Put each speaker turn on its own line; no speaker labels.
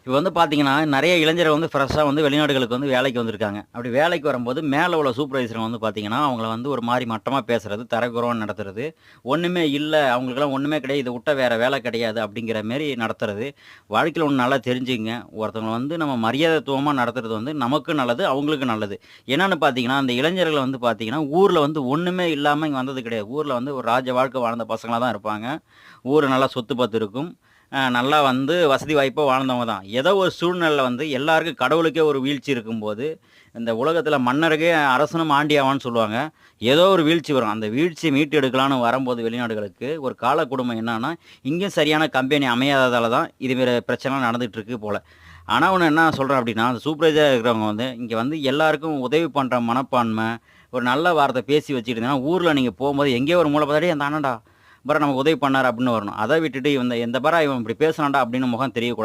இப்போ வந்து பார்த்தீங்கன்னா, நெறைய இளைஞர்கள் வந்து ஃப்ரெஷ்ஷா வந்து வெளிநாடுகளுக்கு வந்து வேலைக்கு வந்திருக்காங்க. அப்படி வேலைக்கு வரும்போது, மேல உள்ள சூப்பர்வைசர் வந்து பார்த்தீங்கன்னா, அவங்கள வந்து ஒரு மாரி மட்டமா பேசுறது, தரக்குறைவா நடத்துறது, ஒண்ணுமே இல்ல, அவங்களுக்கெல்லாம் ஒண்ணுமே கிடையாது, இத வுட்டா வேற வேலை கிடையாது அப்படிங்கிற மாரி நடத்துறது. வாழ்க்கையில ஒண்ணு நல்லா தெரிஞ்சுக்கங்க, ஒருத்தவங்கள வந்து நம்ம மரியாதைத்துவமா நடத்துறது வந்து நமக்கும் நல்லது, அவங்களுக்கும் நல்லது. என்னன்னு பார்த்தீங்கன்னா, அந்த இளைஞர்கள் வந்து பார்த்தீங்கன்னா, ஊர்ல வந்து ஒண்ணுமே இல்லாம இங்க வந்தது கிடையாது. ஊர்ல வந்து ஒரு ராஜ வாழ்க்கை வாழ்ந்த பசங்களா தான் இருப்பாங்க. ஊரு நல்லா சொத்து பத்து இருக்கும். நல்லா வந்து வசதி வாய்ப்பா வாழ்ந்தவங்க தான். ஏதோ ஒரு சூழ்நிலையில வந்து எல்லாருக்கும் கடவுளுக்கே ஒரு வீழ்ச்சி இருக்கும்போது, இந்த உலகத்தில மன்னருக்கே அரசனும் ஆண்டி ஆவான்னு சொல்லுவாங்க. ஏதோ ஒரு வீழ்ச்சி வரும். அந்த வீழ்ச்சிய மீட்டு எடுக்கலான்னு வரும்போது வெளிநாடுகளுக்கு, ஒரு கால கொடுமை என்னான்னா, இங்கேயும் சரியான கம்பெனி அமையாததால தான் இது மாரி பிரச்சனைலாம் நடந்துட்டு இருக்கு போல. ஆனா ஒண்ணு என்ன சொல்றேன் அப்டின்னா, அந்த சூப்பர்வைசரா இருக்கிறவங்க வந்து, இங்க வந்து எல்லாருக்கும் உதவி பண்ற மனப்பான்மை, ஒரு நல்ல வார்த்தை பேசி வச்சுக்கிட்டீங்கன்னா, ஊர்ல நீங்க போம்போது எங்கேயோ ஒரு மூலை பார்த்தா, "டேய் அந்த அண்ணன்டா, பாரா நமக்கு உதவி பண்ணாரு" அப்படின்னு வரணும். அத விட்டுட்டு, "இந்த இந்த பாரா இவன் இப்படி பேசுனான்டா" அப்படின்னு முகம் தெரியக்கூடாது.